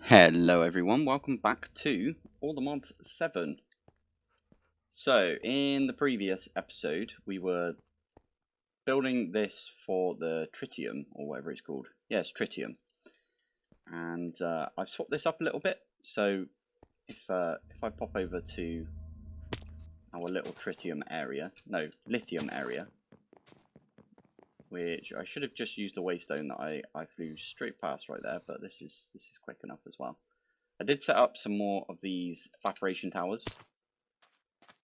Hello everyone, welcome back to All the Mods 7. So, in the previous episode, we were building this for the tritium, or whatever it's called. Yes, tritium. And I've swapped this up a little bit, so if I pop over to our little tritium area, no, lithium area, which I should have just used a waystone that I flew straight past right there, but this is quick enough as well. I did set up some more of these evaporation towers.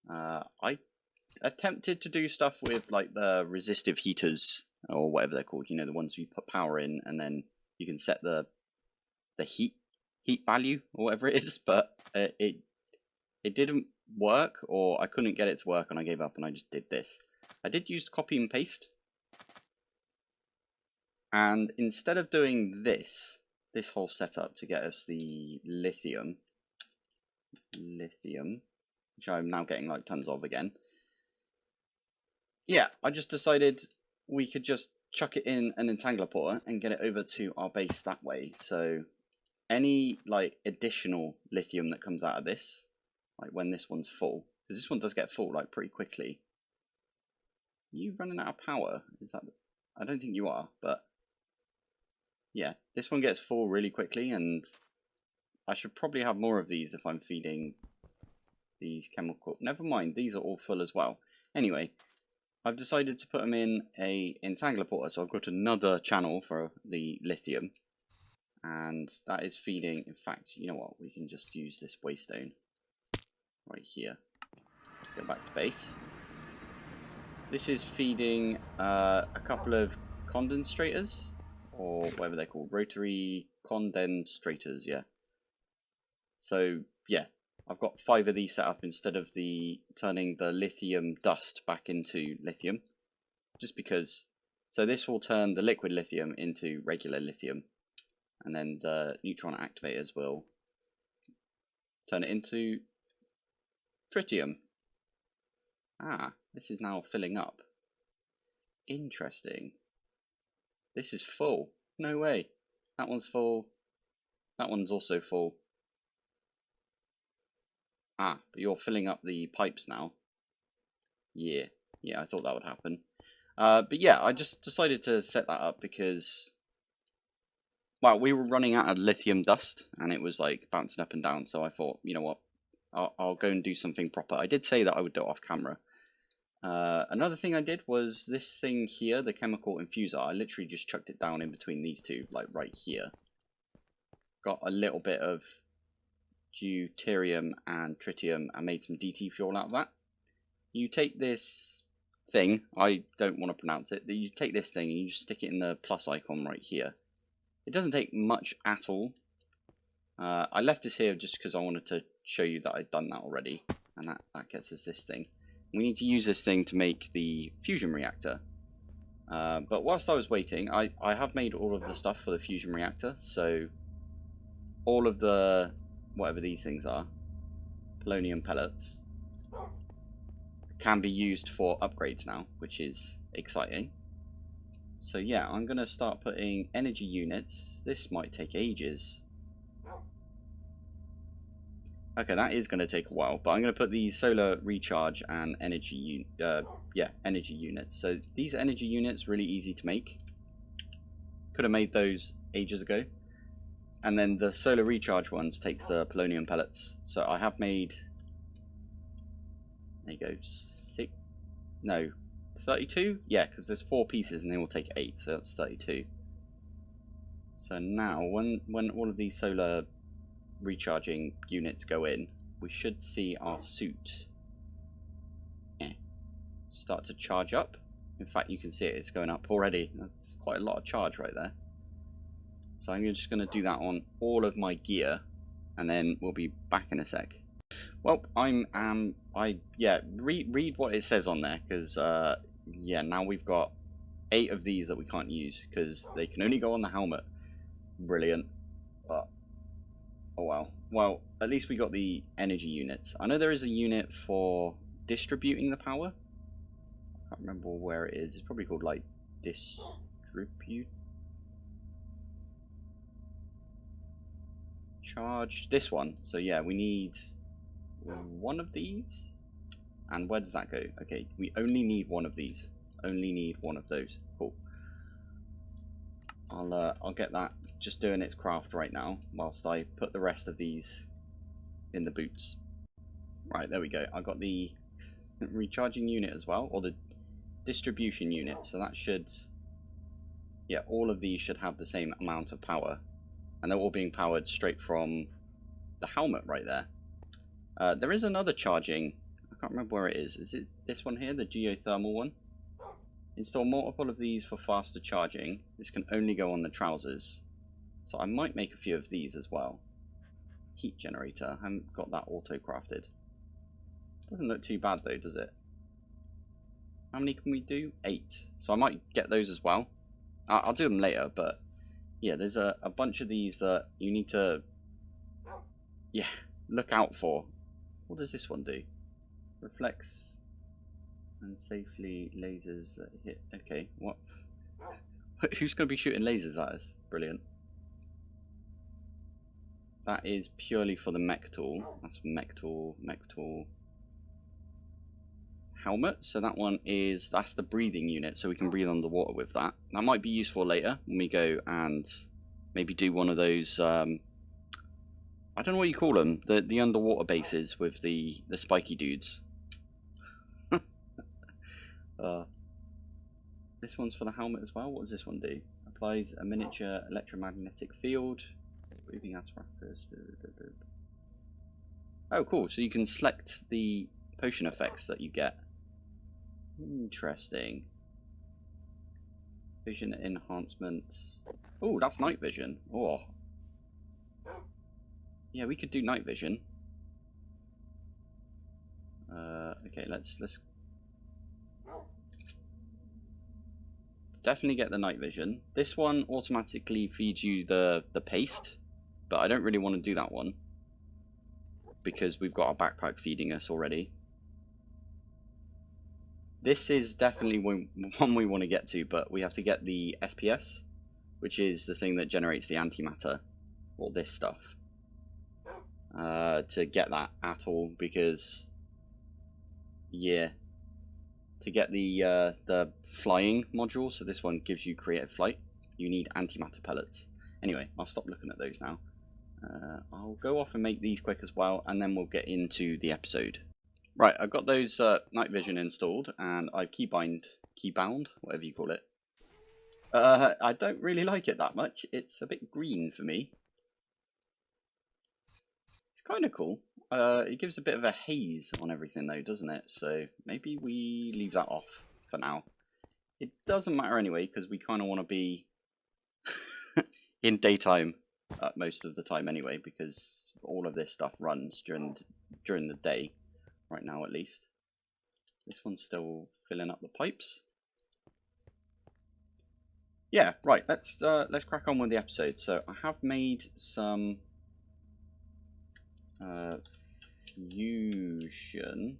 I attempted to do stuff with like the resistive heaters or whatever they're called. You know, the ones you put power in and then you can set the heat value or whatever it is. But it didn't work, or I couldn't get it to work, and I gave up and I just did this. I did use copy and paste, and instead of doing this whole setup to get us the lithium, which I'm now getting like tons of again. Yeah, I just decided we could just chuck it in an entangler porter and get it over to our base that way. So any like additional lithium that comes out of this, like when this one's full, because this one does get full like pretty quickly. Are you running out of power? Is that? I don't think you are, but yeah, this one gets full really quickly, and I should probably have more of these if I'm feeding these chemical. Never mind, these are all full as well. Anyway, I've decided to put them in a entangler porter, so I've got another channel for the lithium, and that is feeding. In fact, you know what? We can just use this waystone right here. Go back to base. This is feeding a couple of condensators, or whatever they're called, rotary condensators. Yeah. So yeah, I've got 5 of these set up instead of turning the lithium dust back into lithium, just because. So this will turn the liquid lithium into regular lithium, and then the neutron activators will turn it into tritium. Ah, this is now filling up. Interesting. This is full. No way. That one's full. That one's also full. Ah, but you're filling up the pipes now. Yeah, I thought that would happen. But yeah, I just decided to set that up because, well, we were running out of lithium dust and it was like bouncing up and down. So I thought, you know what, I'll go and do something proper. I did say that I would do it off camera. Another thing I did was this thing here, the chemical infuser. I literally just chucked it down in between these two, like right here. Got a little bit of deuterium and tritium and made some DT fuel out of that. You take this thing, I don't want to pronounce it, you take this thing and you just stick it in the plus icon right here. It doesn't take much at all. I left this here just because I wanted to show you that I'd done that already, and that gets us this thing. We need to use this thing to make the fusion reactor. But whilst I was waiting, I have made all of the stuff for the fusion reactor, so all of the, whatever these things are, polonium pellets, can be used for upgrades now, which is exciting. So yeah, I'm going to start putting energy units. This might take ages. Okay, that is going to take a while, but I'm going to put these solar recharge and energy energy units. So these energy units, really easy to make. Could have made those ages ago. And then the solar recharge ones takes the polonium pellets. So I have made, there you go, 32? Yeah, because there's 4 pieces and they will take 8, so that's 32. So now, when all of these solar recharging units go in, we should see our suit start to charge up. In fact, you can see it's going up already. That's quite a lot of charge right there. So I'm just going to do that on all of my gear, and then we'll be back in a sec. Well, read what it says on there, because yeah, now we've got 8 of these that we can't use because they can only go on the helmet. Brilliant. But oh well. Well, at least we got the energy units. I know there is a unit for distributing the power. I can't remember where it is. It's probably called like distribute. charged this one. So yeah, we need one of these. And where does that go? Okay, we only need one of these. Only need one of those. Cool. I'll get that just doing its craft right now, whilst I put the rest of these in the boots. Right, there we go. I got the recharging unit as well, or the distribution unit. So that should, yeah, all of these should have the same amount of power, and they're all being powered straight from the helmet right there. There is another charging. I can't remember where it is. Is it this one here, the geothermal one? Install multiple of these for faster charging. This can only go on the trousers. So I might make a few of these as well. Heat generator. I haven't got that auto crafted. Doesn't look too bad though, does it? How many can we do? 8. So I might get those as well. I'll do them later, but yeah, there's a bunch of these that you need to, yeah, look out for. What does this one do? Reflects and safely lasers that hit. Okay, what? Who's going to be shooting lasers at us? Brilliant. That is purely for the mech tool. That's mech tool helmet. So that one is, that's the breathing unit, so we can breathe underwater with that. That might be useful later when we go and maybe do one of those. I don't know what you call them. The underwater bases with the spiky dudes. This one's for the helmet as well. What does this one do? Applies a miniature electromagnetic field. Breathing apparatus. Oh, cool. So you can select the potion effects that you get. Interesting. Vision enhancements. Oh, that's night vision. Oh. Yeah, we could do night vision. Okay, let's definitely get the night vision. This one automatically feeds you the paste, but I don't really want to do that one because we've got our backpack feeding us already. This is definitely one we want to get to, but we have to get the SPS, which is the thing that generates the antimatter, or this stuff, to get that at all, because yeah, to get the flying module, so this one gives you creative flight, you need antimatter pellets. Anyway, I'll stop looking at those now. I'll go off and make these quick as well, and then we'll get into the episode. Right, I've got those night vision installed, and I've keybound, whatever you call it. I don't really like it that much. It's a bit green for me. It's kind of cool. It gives a bit of a haze on everything though, doesn't it? So maybe we leave that off for now. It doesn't matter anyway, because we kind of want to be in daytime most of the time anyway, because all of this stuff runs during the day, right now at least. This one's still filling up the pipes. Yeah, right. Let's crack on with the episode. So I have made some fusion.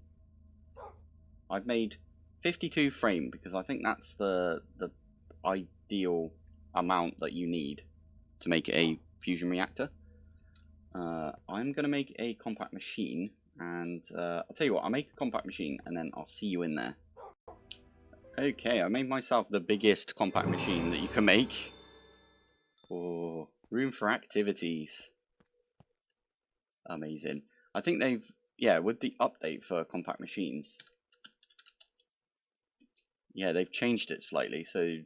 I've made 52 frame because I think that's the ideal amount that you need to make a fusion reactor. I'm gonna make a compact machine, and I'll tell you what, I'll make a compact machine and then I'll see you in there. Okay, I made myself the biggest compact machine that you can make. Oh, room for activities. Amazing. I think they've, yeah, with the update for compact machines, yeah, they've changed it slightly. So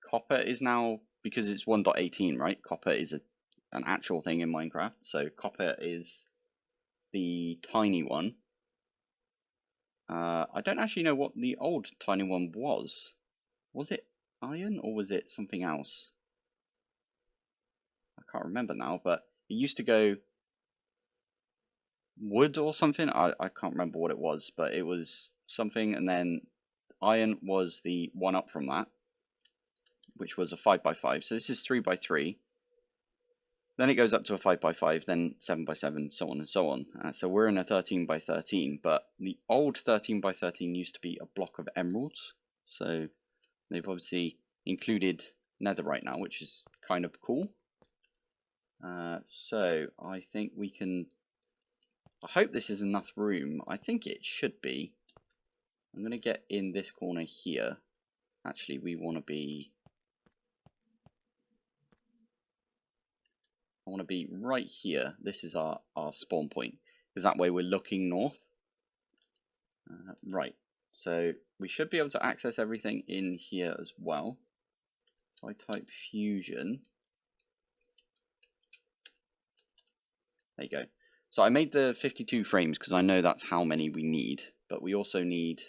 copper is now, because it's 1.18, right? Copper is an actual thing in Minecraft. So copper is the tiny one. I don't actually know what the old tiny one was. Was it iron or was it something else? I can't remember now, but it used to go wood or something. I can't remember what it was, but it was something, and then iron was the one up from that, which was a 5x5. So this is 3x3. Then it goes up to a 5x5, then 7x7, so on and so on. So we're in a 13x13, but the old 13x13 used to be a block of emeralds. So they've obviously included netherite now, which is kind of cool. So I think we can. I hope this is enough room. I think it should be. I'm going to get in this corner here. Actually, we want to be. I want to be right here. This is our spawn point, because that way we're looking north. Right, so we should be able to access everything in here as well. If I type fusion, there you go. So I made the 52 frames because I know that's how many we need, but we also need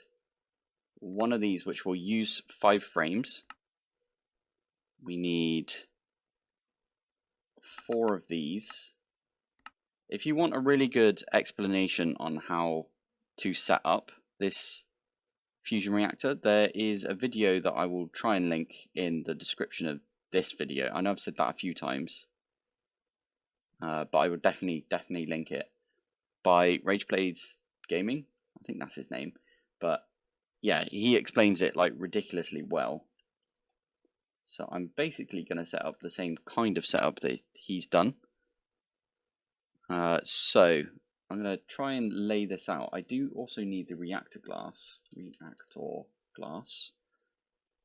one of these which will use 5 frames. We need 4 of these. If you want a really good explanation on how to set up this fusion reactor, there is a video that I will try and link in the description of this video. I know I've said that a few times, but I would definitely link it, by RagePlaysGaming. I think that's his name, but yeah, he explains it like ridiculously well. So I'm basically going to set up the same kind of setup that he's done. So I'm going to try and lay this out. I do also need the reactor glass. Reactor glass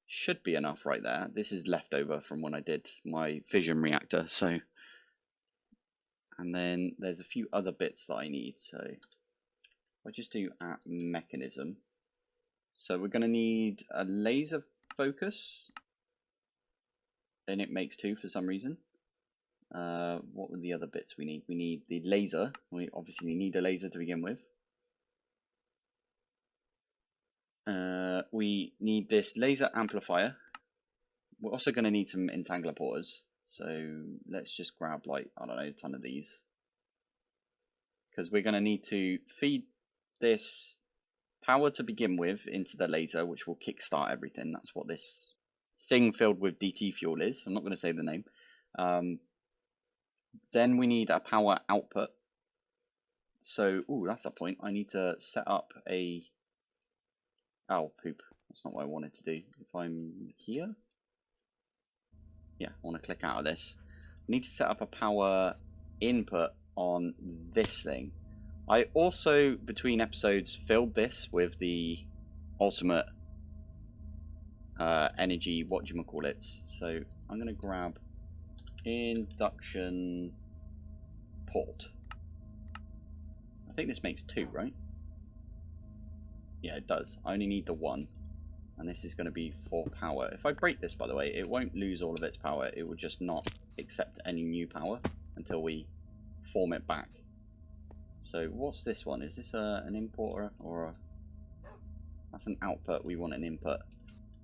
should be enough right there. This is leftover from when I did my fission reactor. So, and then there's a few other bits that I need. So I just do at Mekanism. So we're going to need a laser focus. Then it makes 2 for some reason. What were the other bits we need? We need the laser. We obviously need a laser to begin with. We need this laser amplifier. We're also going to need some entangler porters. So let's just grab, like, I don't know, a ton of these. Because we're going to need to feed this power to begin with into the laser, which will kickstart everything. That's what this thing filled with DT fuel is. I'm not going to say the name. Then we need a power output. So, ooh, that's a point. I need to set up a... Oh, poop. That's not what I wanted to do. If I'm here... Yeah, I want to click out of this. I need to set up a power input on this thing. I also, between episodes, filled this with the ultimate energy, whatchamacallit. So I'm going to grab induction port. I think this makes 2, right? Yeah, it does. I only need the 1. And this is going to be for power. If I break this, by the way, it won't lose all of its power. It will just not accept any new power until we form it back. So what's this one? Is this an importer or a... That's an output. We want an input.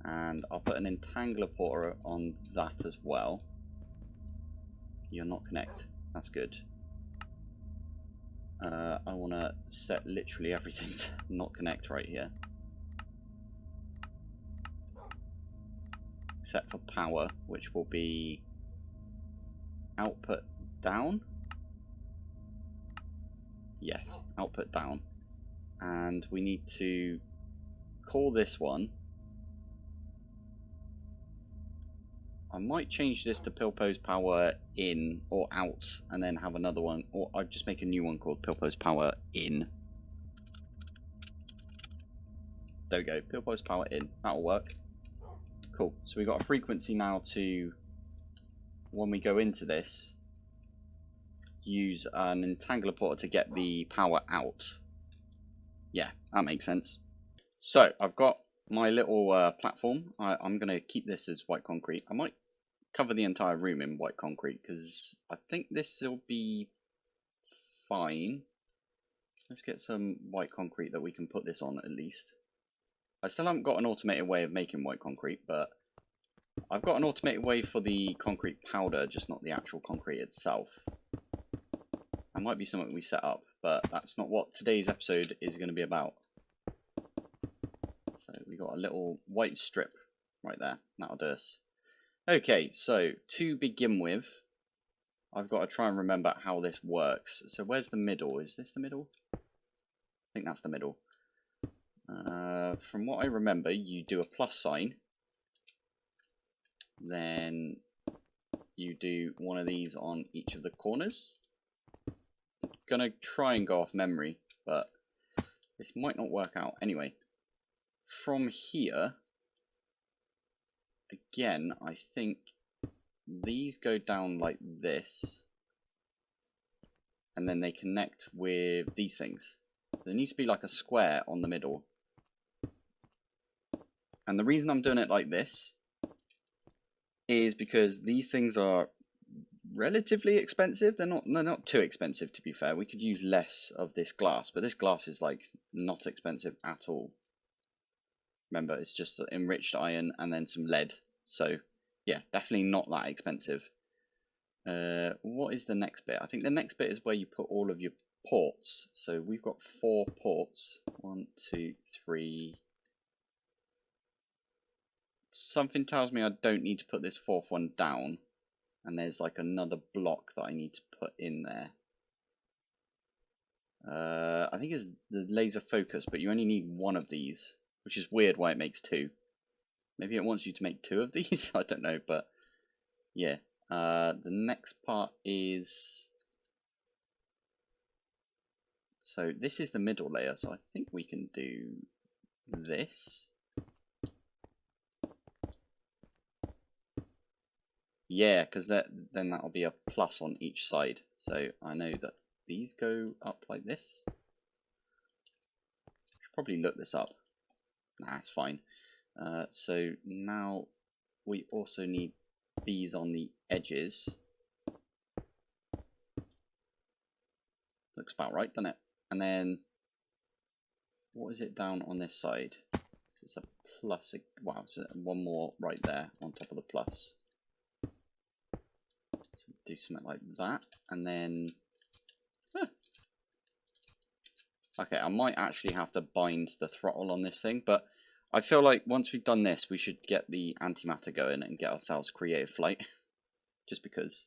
And I'll put an entangler porter on that as well. You're not connect. That's good. I want to set literally everything to not connect right here. Except for power, which will be output down. Yes, output down. And we need to call this one. I might change this to Pilpoh's power in or out, and then have another one, or I'd just make a new one called Pilpoh's power in. There we go, Pilpoh's power in. That'll work. Cool. So we've got a frequency now to, when we go into this, use an entangler porter to get the power out. Yeah, that makes sense. So I've got my little platform. I'm going to keep this as white concrete. I might cover the entire room in white concrete because I think this will be fine. Let's get some white concrete that we can put this on at least. I still haven't got an automated way of making white concrete, but I've got an automated way for the concrete powder, just not the actual concrete itself. That might be something we set up, but that's not what today's episode is going to be about. So we got a little white strip right there. That'll do us. Okay, so to begin with, I've got to try and remember how this works. So where's the middle? Is this the middle? I think that's the middle. From what I remember, you do a plus sign. Then you do one of these on each of the corners. I'm gonna try and go off memory, but this might not work out. Anyway, from here, again, I think these go down like this, and then they connect with these things. There needs to be like a square on the middle. And the reason I'm doing it like this is because these things are relatively expensive. They're not too expensive, to be fair. We could use less of this glass, but this glass is like not expensive at all. Remember, it's just enriched iron and then some lead. So yeah, definitely not that expensive. What is the next bit? I think the next bit is where you put all of your ports. So we've got 4 ports. 1, 2, 3. Something tells me I don't need to put this 4th one down. And there's like another block that I need to put in there. I think it's the laser focus, but you only need 1 of these, which is weird why it makes 2. Maybe it wants you to make 2 of these. I don't know, but yeah. The next part is, so this is the middle layer, so I think we can do this. Yeah, because then that'll be a plus on each side. So I know that these go up like this. Should probably look this up. Nah, it's fine. So now we also need these on the edges. Looks about right, doesn't it? And then what is it down on this side? So it's a plus. Wow, so 1 more right there on top of the plus. So do something like that, and then okay, I might actually have to bind the throttle on this thing, but I feel like once we've done this, we should get the antimatter going and get ourselves creative flight, just because.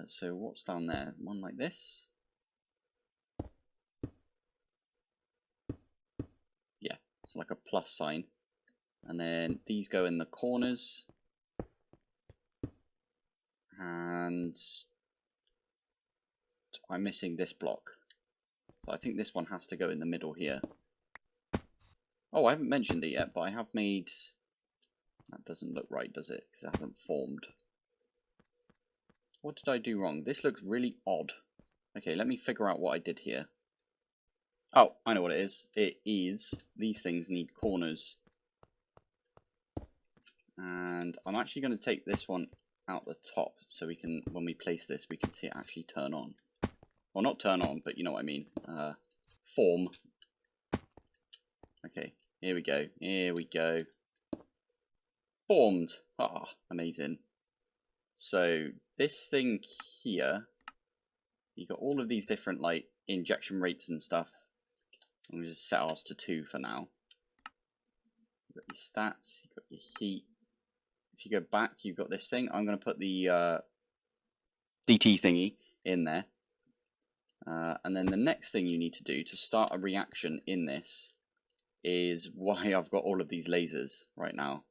So what's down there? One like this. Yeah, it's like a plus sign. And then these go in the corners. And I'm missing this block. So I think this one has to go in the middle here. Oh, I haven't mentioned it yet, but I have made... That doesn't look right, does it? Because it hasn't formed. What did I do wrong? This looks really odd. Okay, let me figure out what I did here. Oh, I know what it is. It is, these things need corners. And I'm actually going to take this one out the top so we can, when we place this, we can see it actually turn on. Well, not turn on, but you know what I mean. Form. Okay, here we go. Here we go. Formed. Ah, amazing. So this thing here, you got all of these different like injection rates and stuff. I'm going to just set ours to 2 for now. You've got your stats, you've got your heat. If you go back, you've got this thing. I'm going to put the DT thingy in there. And then the next thing you need to do to start a reaction in this is why I've got all of these lasers right now.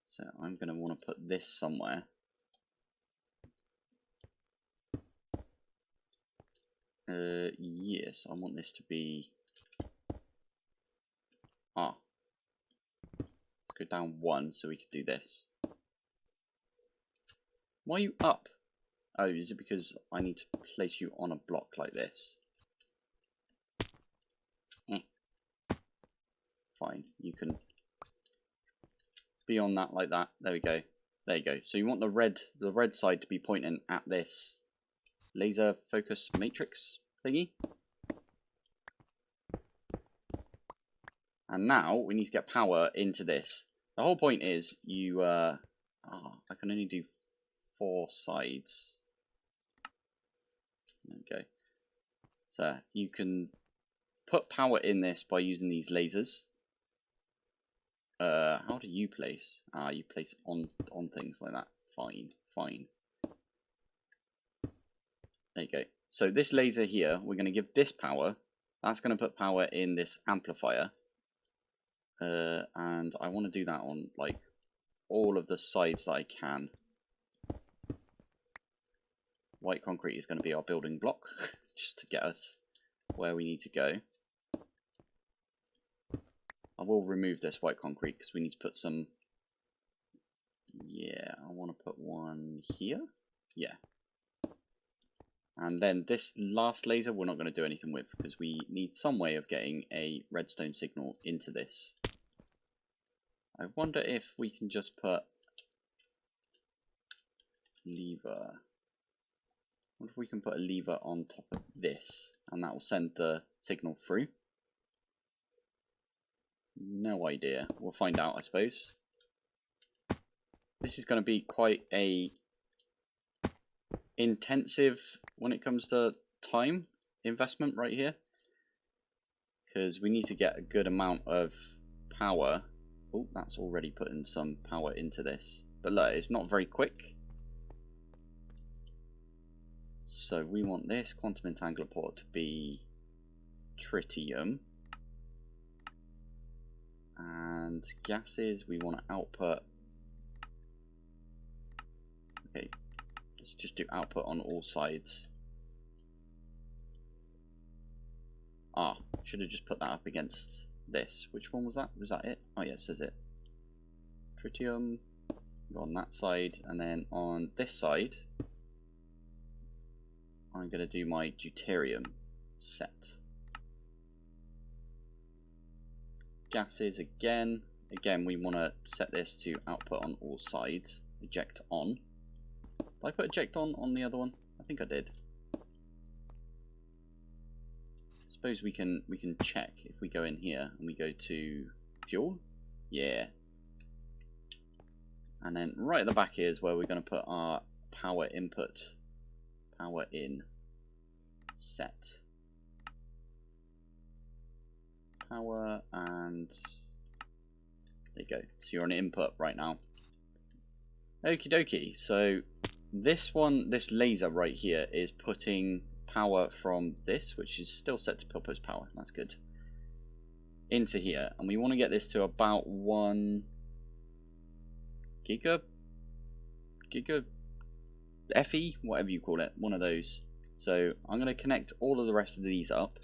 So I'm going to want to put this somewhere. Yes, I want this to be... Ah. Let's go down 1 so we can do this. Why are you up? Oh, is it because I need to place you on a block like this? Fine, you can be on that like that. There we go. There you go. So you want the red side to be pointing at this laser focus matrix thingy. And now we need to get power into this. The whole point is you I can only do 4 sides. Okay. So you can put power in this by using these lasers. How do you place? You place on things like that. Fine, fine. There you go. So this laser here, we're going to give this power. That's going to put power in this amplifier. And I want to do that on like all of the sides that I can. white concrete is going to be our building block, just to get us where we need to go. I will remove this white concrete because we need to put some... Yeah, I want to put one here. Yeah. And then this last laser we're not going to do anything with because we need some way of getting a redstone signal into this. I wonder if we can just put lever. What if we can put a lever on top of this and that will send the signal through? No idea. We'll find out, I suppose. This is going to be quite a intensive when it comes to time investment right here, because we need to get a good amount of power. Oh, that's already putting some power into this, but look, it's not very quick. So we want this quantum entangler port to be tritium, and gases we want to output. Okay, let's just do output on all sides. Ah, should have just put that up against this. Which one was that? Was that it? Oh yeah, it says it. Tritium, go on that side, and then on this side, I'm going to do my deuterium set. Gases again. Again, we want to set this to output on all sides. Eject on. Did I put eject on the other one? I think I did. Suppose we can check if we go in here and we go to fuel. Yeah. And then right at the back here is where we're going to put our power input. Power in set. Power, and there you go. So you're on input right now. Okie dokie. So this one, this laser right here is putting power from this, which is still set to Pilpoh's power. That's good. Into here, and we want to get this to about 1 giga FE, whatever you call it, one of those. So I'm going to connect all of the rest of these up.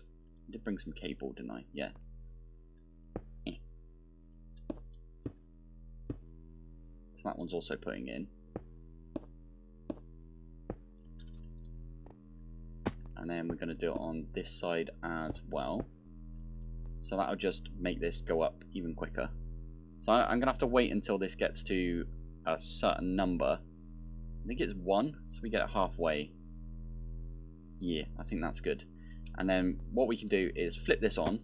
I did bring some cable, didn't I? Yeah. So that one's also putting in. And then we're going to do it on this side as well. So that'll just make this go up even quicker. So I'm going to have to wait until this gets to a certain number. I think it's 1, so we get it halfway. Yeah, I think that's good. And then what we can do is flip this on.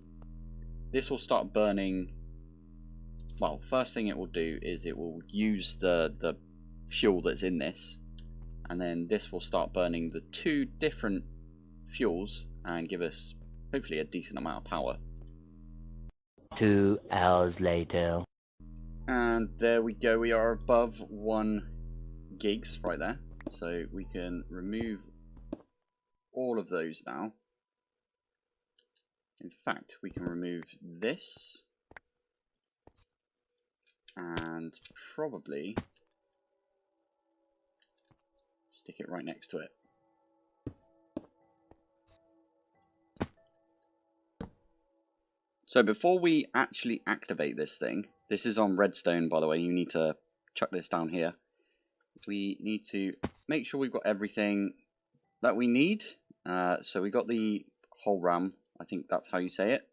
This will start burning. Well, first thing it will do is it will use the fuel that's in this. And then this will start burning the 2 different fuels and give us hopefully a decent amount of power. 2 hours later. And there we go, we are above 1 gigs right there. So we can remove all of those now. In fact, we can remove this and probably stick it right next to it. So before we actually activate this thing, this is on redstone by the way, you need to chuck this down here. We need to make sure we've got everything that we need. So we got the whole RAM, I think that's how you say it.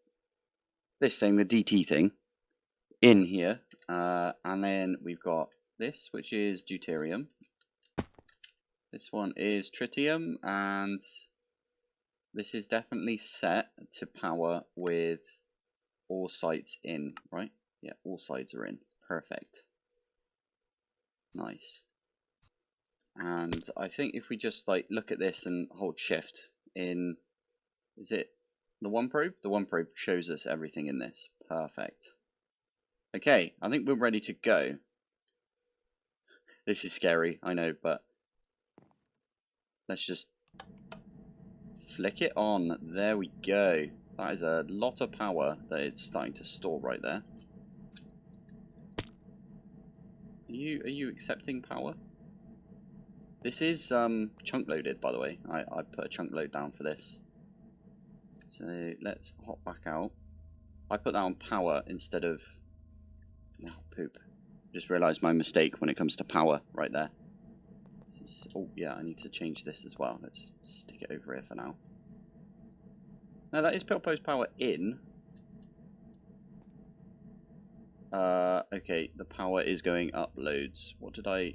This thing, the DT thing, in here. And then we've got this, which is deuterium. This one is tritium, and this is definitely set to power with all sides in, right? Yeah, all sides are in. Perfect. Nice. And I think if we just like look at this and hold shift in, is it the one probe? The one probe shows us everything in this. Perfect. Okay, I think we're ready to go. This is scary, I know, but let's just flick it on. There we go. That is a lot of power that it's starting to store right there. Are you accepting power? This is chunk loaded, by the way. I put a chunk load down for this. So let's hop back out. I put that on power instead of... Oh, poop. Just realised my mistake when it comes to power right there. Oh, yeah, I need to change this as well. Let's stick it over here for now. Now, that is Pilpoh's power in. Okay, the power is going up loads. What did I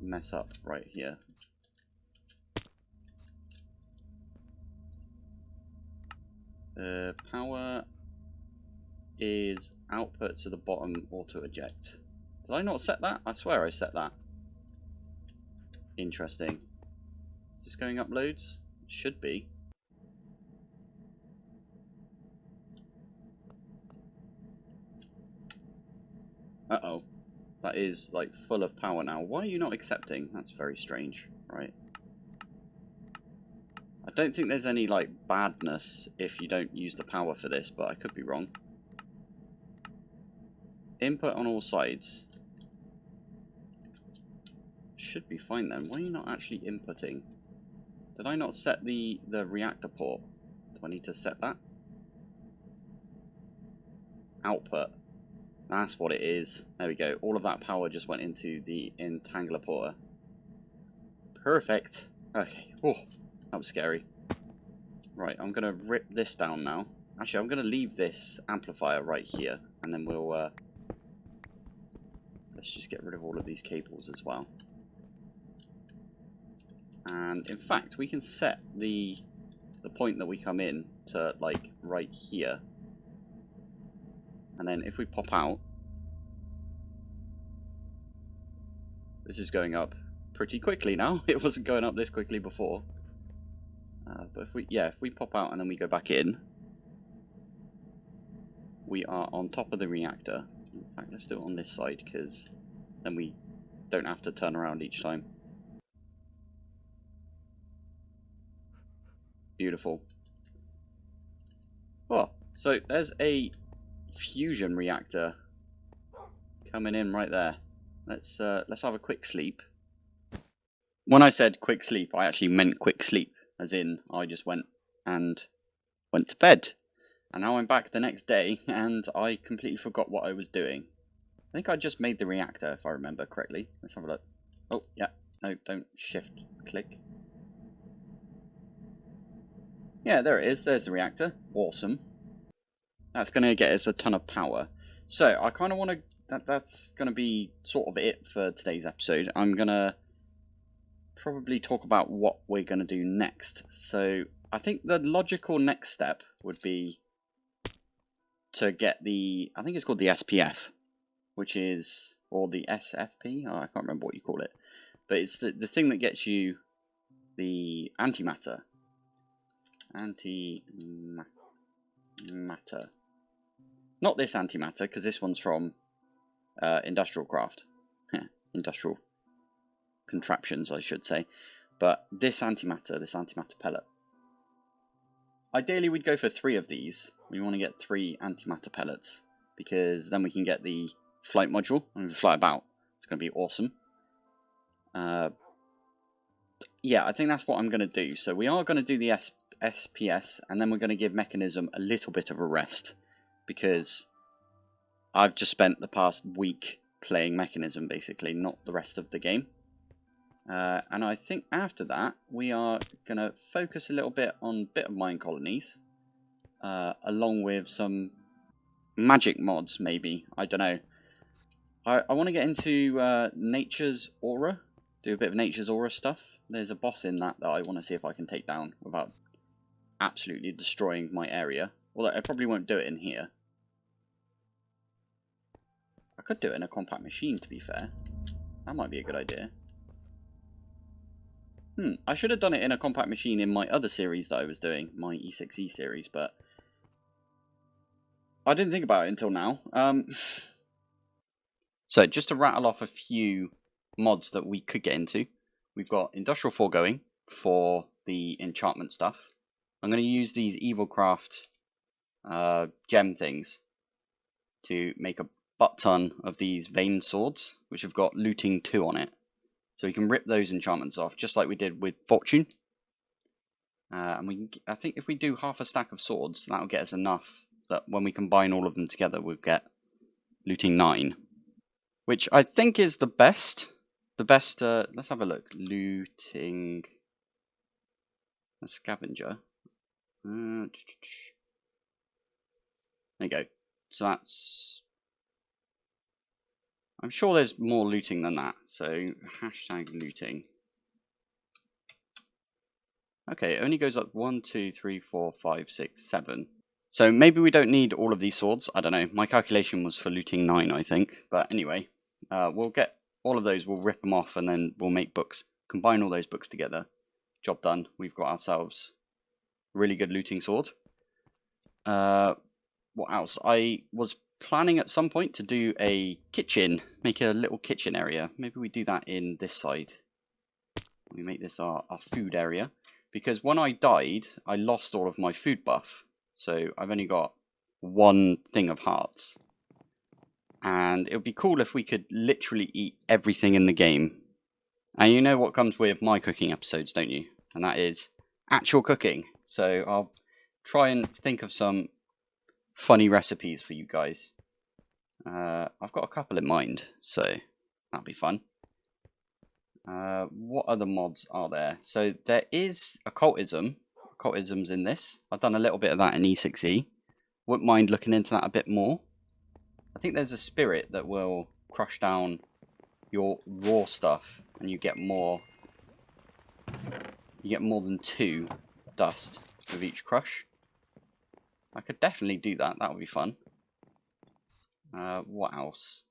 mess up right here? Power is output to the bottom auto eject. Did I not set that? I swear I set that. Interesting. Is this going up loads? It should be. Uh-oh. That is, like, full of power now. Why are you not accepting? That's very strange, right? I don't think there's any, like, badness if you don't use the power for this, but I could be wrong. Input on all sides. Should be fine then. Why are you not actually inputting? Did I not set the reactor port? Do I need to set that? Output. That's what it is. There we go. All of that power just went into the entangler porter. Perfect. Okay. Oh, that was scary. Right, I'm going to rip this down now. Actually, I'm going to leave this amplifier right here. And then we'll... let's just get rid of all of these cables as well. And in fact, we can set the point that we come in to, like, right here. And then if we pop out, this is going up pretty quickly now. It wasn't going up this quickly before. But if we pop out and then we go back in, we are on top of the reactor. In fact, let's do it on this side because then we don't have to turn around each time. Beautiful. Oh, so there's a fusion reactor coming in right there. Let's have a quick sleep. When I said quick sleep, I actually meant quick sleep, as in I just went to bed. And now I'm back the next day and I completely forgot what I was doing. I think I just made the reactor if I remember correctly. Let's have a look. Oh, yeah. No, don't shift click. Yeah, there it is. There's the reactor. Awesome. That's going to get us a ton of power. So, I kind of want to... That's going to be sort of it for today's episode. I'm going to probably talk about what we're going to do next. So, I think the logical next step would be to get the... I think it's called the SPF, which is... Or the SFP? Oh, I can't remember what you call it. But it's the thing that gets you the antimatter. Antimatter. Not this antimatter, because this one's from industrial craft. Industrial contraptions, I should say. But this antimatter pellet. Ideally, we'd go for 3 of these. We want to get 3 antimatter pellets, because then we can get the flight module and we can fly about. It's going to be awesome. Yeah, I think that's what I'm going to do. So we are going to do the SPS, and then we're going to give Mekanism a little bit of a rest, because I've just spent the past week playing Mekanism, basically, not the rest of the game. And I think after that, we are going to focus a little bit on bit of mine colonies, along with some magic mods, maybe. I don't know. I want to get into Nature's Aura, do a bit of Nature's Aura stuff. There's a boss in that I want to see if I can take down without absolutely destroying my area. Although I probably won't do it in here. I could do it in a compact machine, to be fair. That might be a good idea. I should have done it in a compact machine in my other series that I was doing, my E6E series, but I didn't think about it until now. So just to rattle off a few mods that we could get into. We've got Industrial Foregoing for the enchantment stuff. I'm going to use these Evilcraft gem things to make a butt ton of these vein swords, which have got looting 2 on it. So we can rip those enchantments off, just like we did with Fortune. And I think if we do half a stack of swords, that'll get us enough that when we combine all of them together, we'll get looting 9. Which I think is the best. Let's have a look. Looting... a scavenger. There you go. So that's... I'm sure there's more looting than that. So, hashtag looting. Okay, it only goes up 1, 2, 3, 4, 5, 6, 7. So maybe we don't need all of these swords. I don't know. My calculation was for looting 9, I think. But anyway, we'll get all of those. We'll rip them off and then we'll make books. Combine all those books together. Job done. We've got ourselves a really good looting sword. What else? I was planning at some point to do a kitchen. Make a little kitchen area. Maybe we do that in this side. We make this our food area. Because when I died, I lost all of my food buff. So I've only got 1 thing of hearts. And it would be cool if we could literally eat everything in the game. And you know what comes with my cooking episodes, don't you? And that is actual cooking. So I'll try and think of some funny recipes for you guys. I've got a couple in mind, so that'll be fun. What other mods are there? So there is occultism. Occultism's in this. I've done a little bit of that in E6E. Wouldn't mind looking into that a bit more. I think there's a spirit that will crush down your raw stuff and you get more. You get more than 2 dust with each crush. I could definitely do that. That would be fun. What else?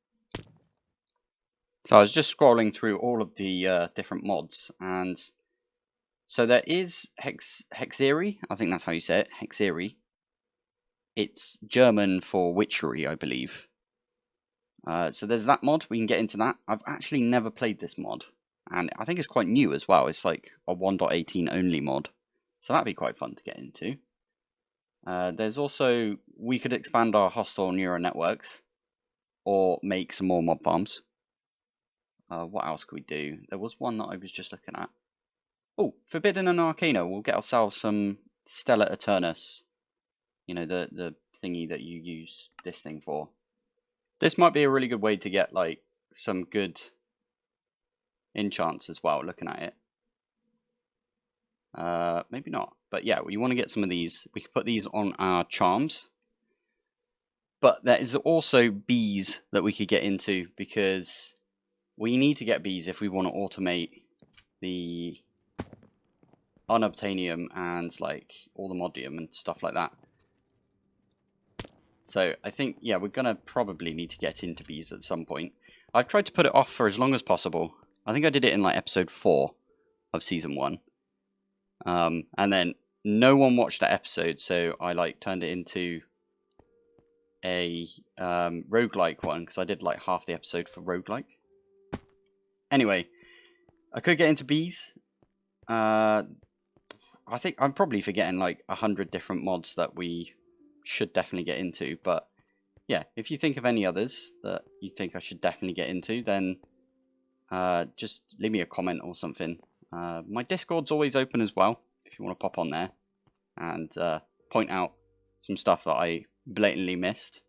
So I was just scrolling through all of the different mods, and so there is Hexery. I think that's how you say it. Hexery. It's German for witchery, I believe. So there's that mod. We can get into that. I've actually never played this mod, and I think it's quite new as well. It's like a 1.18 only mod, so that'd be quite fun to get into. There's also, we could expand our hostile neural networks, or make some more mob farms. What else could we do? There was one that I was just looking at. Oh, Forbidden and Arcana. We'll get ourselves some Stellar Eternus. You know, the thingy that you use this thing for. This might be a really good way to get, like, some good enchants as well, looking at it. Maybe not. But yeah, you want to get some of these. We can put these on our charms. But there is also bees that we could get into, because we need to get bees if we want to automate the unobtainium and like all the modium and stuff like that. So I think, yeah, we're going to probably need to get into bees at some point. I've tried to put it off for as long as possible. I think I did it in like episode 4 of season 1. And then no one watched that episode, so I like turned it into a roguelike one, because I did like half the episode for roguelike. Anyway, I could get into bees. I think I'm probably forgetting like 100 different mods that we should definitely get into. But yeah, if you think of any others that you think I should definitely get into, then just leave me a comment or something. My Discord's always open as well, if you want to pop on there and point out some stuff that I blatantly missed.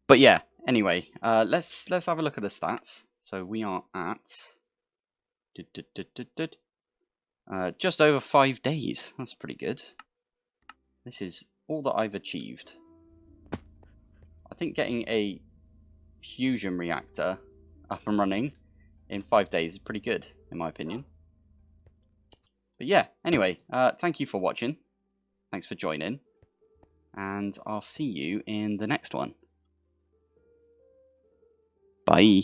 But yeah, anyway, let's have a look at the stats. So we are at just over 5 days. That's pretty good. This is all that I've achieved. I think getting a fusion reactor up and running in 5 days is pretty good, in my opinion. But yeah, anyway, thank you for watching. Thanks for joining. And I'll see you in the next one. Bye.